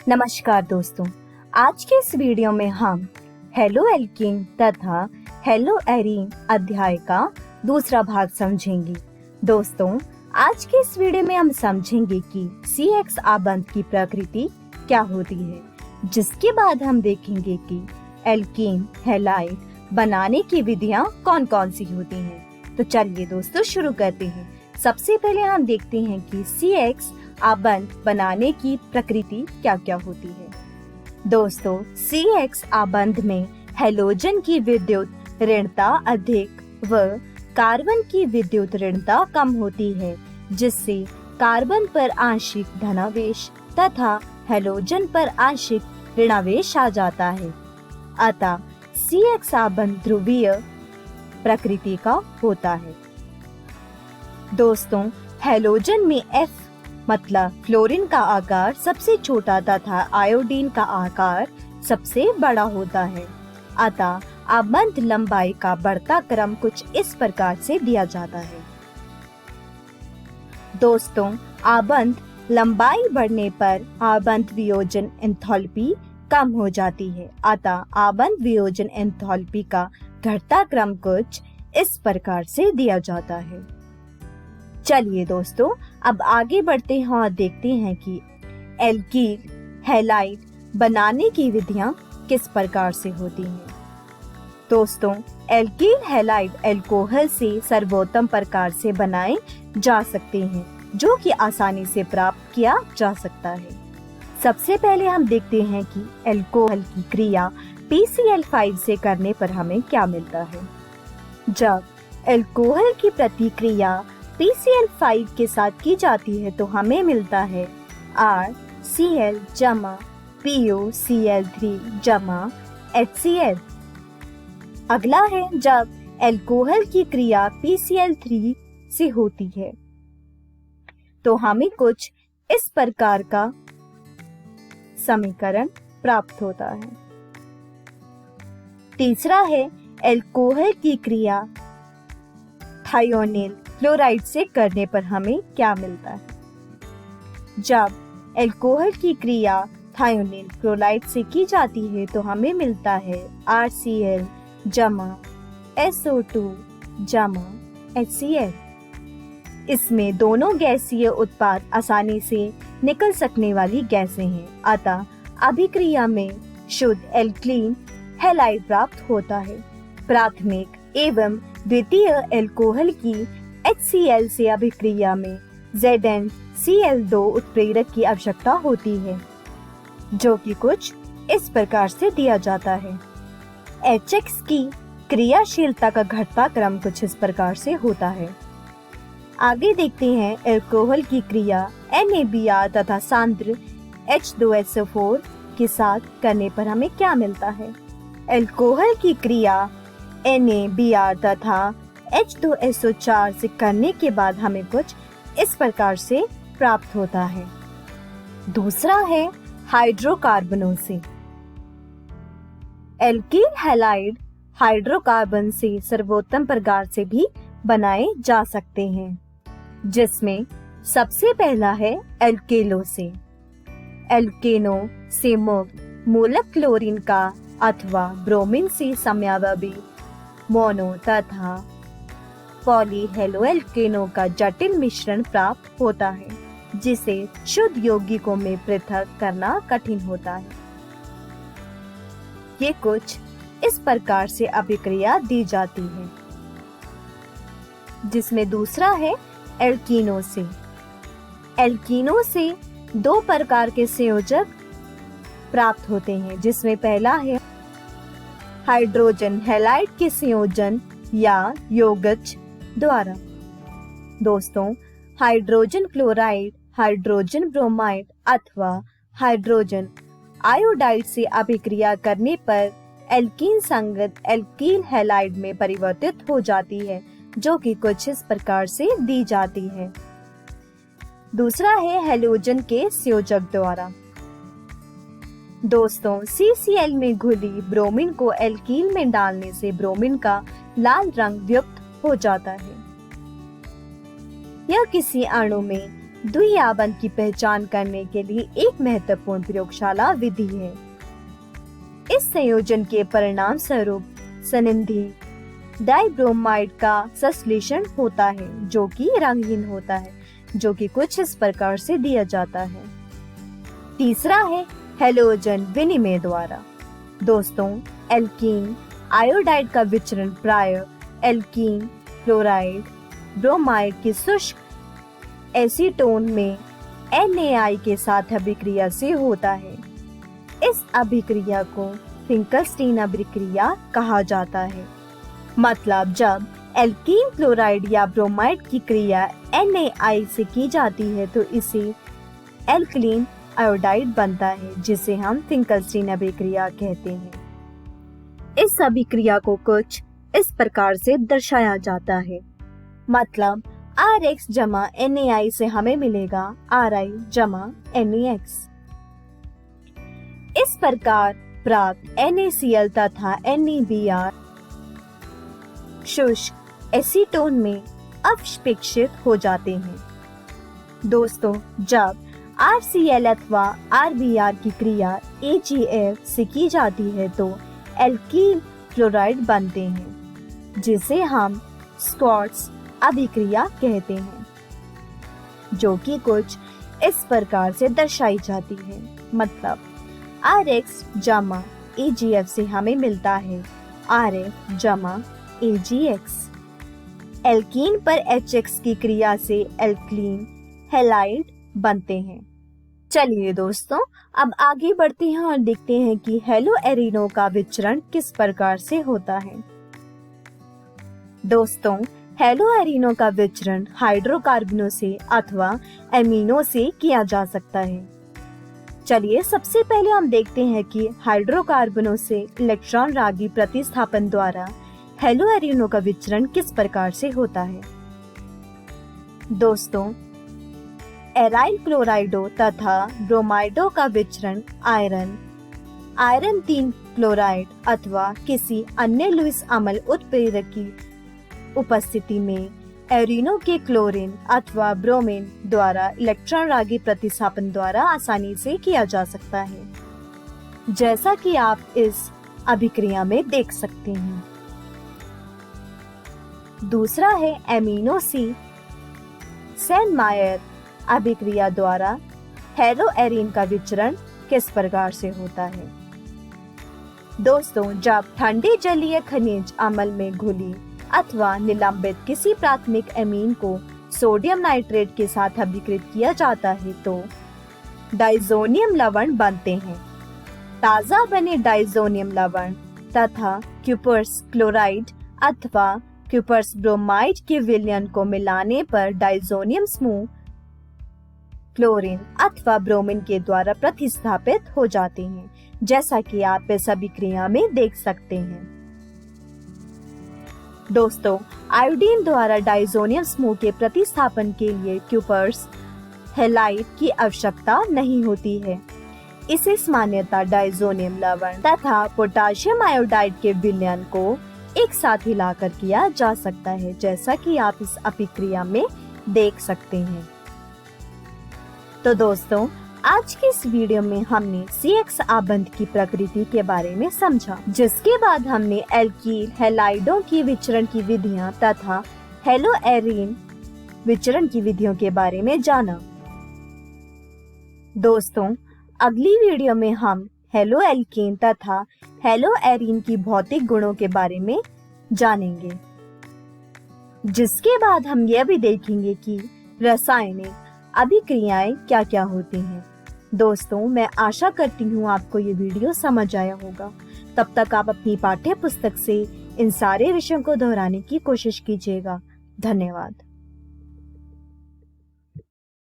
नमस्कार दोस्तों, आज के इस वीडियो में हम हेलो एल्कीन तथा हेलो एरीन अध्याय का दूसरा भाग समझेंगे। दोस्तों, आज के इस वीडियो में हम समझेंगे कि CX आबंध की प्रकृति क्या होती है, जिसके बाद हम देखेंगे कि एल्कीन हैलाइड बनाने की विधियां कौन कौन सी होती हैं। तो चलिए दोस्तों शुरू करते हैं। सबसे पहले हम देखते हैं कि CX आबंध बनाने की प्रकृति क्या क्या होती है। दोस्तों, CX आबंध में हैलोजन की विद्युत ऋणता अधिक व कार्बन की विद्युत ऋणता कम होती है, जिससे कार्बन पर आंशिक धनावेश तथा हैलोजन पर आंशिक ऋणावेश आ जाता है। अतः CX आबंध ध्रुवीय प्रकृति का होता है। दोस्तों, हैलोजन में F मतलब फ्लोरीन का आकार सबसे छोटा तथा आयोडीन का आकार सबसे बड़ा होता है। अतः आबंध लंबाई का बढ़ता क्रम कुछ इस प्रकार से दिया जाता है। दोस्तों, आबंध लंबाई बढ़ने पर आबंध वियोजन एंथैल्पी कम हो जाती है। अतः आबंध वियोजन एंथैल्पी का घटता क्रम कुछ इस प्रकार से दिया जाता है। चलिए दोस्तों, अब आगे बढ़ते हैं और देखते हैं कि एल्कीन हैलाइड बनाने की विधियां किस प्रकार से होती हैं। दोस्तों, एल्कीन हैलाइड अल्कोहल से सर्वोत्तम प्रकार से बनाए जा सकते हैं, जो कि आसानी से प्राप्त किया जा सकता है। सबसे पहले हम देखते हैं कि अल्कोहल की क्रिया PCl5 से करने पर हमें क्या मिलता है। जब अल्कोहल की प्रतिक्रिया PCl5 के साथ की जाती है तो हमें मिलता है RCl जमा PuCl3 जमा HCl। अगला है जब अल्कोहल की क्रिया PCl3 से होती है तो हमें कुछ इस प्रकार का समीकरण प्राप्त होता है। तीसरा है अल्कोहल की क्रिया थायोनिल क्लोराइड से करने पर हमें क्या मिलता है। जब अल्कोहल की क्रिया थायोनिल क्लोराइड से की जाती है तो हमें मिलता है RCl जमा SO2 जमा HCl। इसमें दोनों गैसीय उत्पाद आसानी से निकल सकने वाली गैसें हैं। अतः अभिक्रिया में शुद्ध एल्कीन हैलाइड प्राप्त होता है। प्राथमिक एवं द्वितीय अल्कोहल की HCl से अभिक्रिया में ZnCl2 उत्प्रेरक की आवश्यकता होती है, जो कि कुछ इस प्रकार से दिया जाता है। HX की क्रियाशीलता का घटता क्रम कुछ इस प्रकार से होता है। आगे देखते हैं अल्कोहल की क्रिया NaBr तथा सांद्र H2SO4 के साथ करने पर हमें क्या मिलता है। अल्कोहल की क्रिया NaBr तथा H2SO4 से करने के बाद हमें कुछ इस प्रकार से प्राप्त होता है। दूसरा है हाइड्रोकार्बनों से। एल्कीन हैलाइड हाइड्रोकार्बन से सर्वोत्तम प्रकार से भी बनाए जा सकते हैं, जिसमें सबसे पहला है एल्केनो से। एल्केनो से मुक्त मूलक क्लोरीन का अथवा ब्रोमीन से समयावधि मोनो तथा पॉलीहेलोएल्केनो का जटिल मिश्रण प्राप्त होता है, जिसे शुद्ध यौगिकों में पृथक करना कठिन होता है। ये कुछ इस प्रकार से अभिक्रिया दी जाती है, जिसमें दूसरा है एल्कीनो से। एल्कीनो से दो प्रकार के संयोजक प्राप्त होते हैं, जिसमें पहला है हाइड्रोजन हैलाइड के संयोजन या यौगज द्वारा। दोस्तों, हाइड्रोजन क्लोराइड, हाइड्रोजन ब्रोमाइड अथवा हाइड्रोजन आयोडाइड से अभिक्रिया करने पर एल्कीन संगत एल्कीन हैलाइड में परिवर्तित हो जाती है, जो कि कुछ इस प्रकार से दी जाती है। दूसरा है हैलोजन के संयोजक द्वारा। दोस्तों, CCl में घुली ब्रोमीन को एल्कीन में डालने से ब्रोमीन का लाल रंग युक्त हो जाता है। यह किसी अणु में द्विआबंध की पहचान करने के लिए एक महत्वपूर्ण प्रयोगशाला विधि है। इस संयोजन के परिणाम स्वरूप सनिंधी डाइब्रोमाइड का संश्लेषण होता है जो कि रंगहीन होता है, जो कि कुछ इस प्रकार से दिया जाता है। तीसरा है हैलोजन विनिमय द्वारा। दोस्तों, एल्कीन आयोडाइड का विचरण प्राय एल्कीन क्लोराइड ब्रोमाइड की शुष्क एसीटोन में NaI के साथ अभिक्रिया से होता है। इस अभिक्रिया को फिंकलस्टीन अभिक्रिया कहा जाता है। मतलब जब एल्कीन क्लोराइड या ब्रोमाइड की क्रिया NaI से की जाती है तो इसे एल्कलीन आयोडाइड बनता है, जिसे हम फिंकलस्टीन अभिक्रिया कहते हैं। इस अभिक्रिया को कुछ इस प्रकार से दर्शाया जाता है। मतलब Rx जमा NaI से हमें मिलेगा Ri जमा NaX। इस प्रकार प्राप्त NaCl तथा NaBr शुष्क एसीटोन में अपक्षपित हो जाते हैं। दोस्तों, जब RCl अथवा RBr की क्रिया AgF से की जाती है तो एल्कीन क्लोराइड बनते हैं, जिसे हम स्क्वाट्स अभिक्रिया कहते हैं, जो कि कुछ इस प्रकार से दर्शाई जाती है। मतलब Rx जमा AgF से हमें मिलता है Rf जमा AgX। एल्कीन पर HX की क्रिया से एल्कलीन हैलाइड बनते हैं। चलिए दोस्तों, अब आगे बढ़ते हैं और देखते हैं कि हेलोएरिनो का विचरण किस प्रकार से होता है। दोस्तों, हेलोएरिनो का विचरण हाइड्रोकार्बनों से अथवा एमिनो से किया जा सकता है। चलिए सबसे पहले हम देखते हैं कि हाइड्रोकार्बनों से इलेक्ट्रॉन रागी प्रतिस्थापन द्वारा हेलोएरिनो का विचरण किस प्रकार से होता है। दोस्तों, एराइल क्लोराइडो तथा ब्रोमाइडो का विचरण आयरन 3 क्लोराइड अथवा किसी अन्य लुईस अम्ल उत्प्रेरक की उपस्थिति में एरिनो के क्लोरीन अथवा ब्रोमीन द्वारा इलेक्ट्रॉन रागी प्रतिस्थापन द्वारा आसानी से किया जा सकता है, जैसा कि आप इस अभिक्रिया में देख सकते हैं। दूसरा है एमिनो सी सेन-मायर अभिक्रिया द्वारा हेलोएरिन का विचरण किस प्रकार से होता है। दोस्तों, जब ठंडे जलीय खनिज अम्ल में घुली अथवा निलंबित किसी प्राथमिक एमीन को सोडियम नाइट्रेट के साथ अभिकृत किया जाता है तो डाइजोनियम लवण बनते हैं। ताजा बने डाइजोनियम लवण तथा क्यूपर्स क्लोराइड अथवा क्यूपर्स ब्रोमाइड के विलयन को मिलाने पर डाइजोनियम समूह क्लोरीन अथवा ब्रोमीन के द्वारा प्रतिस्थापित हो जाते हैं, जैसा कि आप इस अभिक्रिया में देख सकते हैं। दोस्तों, आयोडीन द्वारा डाइजोनियम समूह के प्रतिस्थापन के लिए क्यूपर्स हैलाइड की आवश्यकता नहीं होती है। इसे सामान्यतः डाइजोनियम लवण तथा पोटाशियम आयोडाइड के विलयन को एक साथ हिलाकर किया जा सकता है, जैसा कि आप इस अभिक्रिया में देख सकते हैं। तो दोस्तों, आज की इस वीडियो में हमने CX आबंध की प्रकृति के बारे में समझा, जिसके बाद हमने एल्कील हैलाइडों की विचरण की विधियां तथा हेलोएरिन विचरण की विधियों के बारे में जाना। दोस्तों, अगली वीडियो में हम हेलोएल्कीन तथा हेलोएरिन की भौतिक गुणों के बारे में जानेंगे, जिसके बाद हम यह भी देखेंगे कि रासायनिक अभिक्रियाएं क्या क्या होती हैं। दोस्तों, मैं आशा करती हूँ आपको ये वीडियो समझ आया होगा। तब तक आप अपनी पाठ्य पुस्तक से इन सारे विषयों को दोहराने की कोशिश कीजिएगा। धन्यवाद।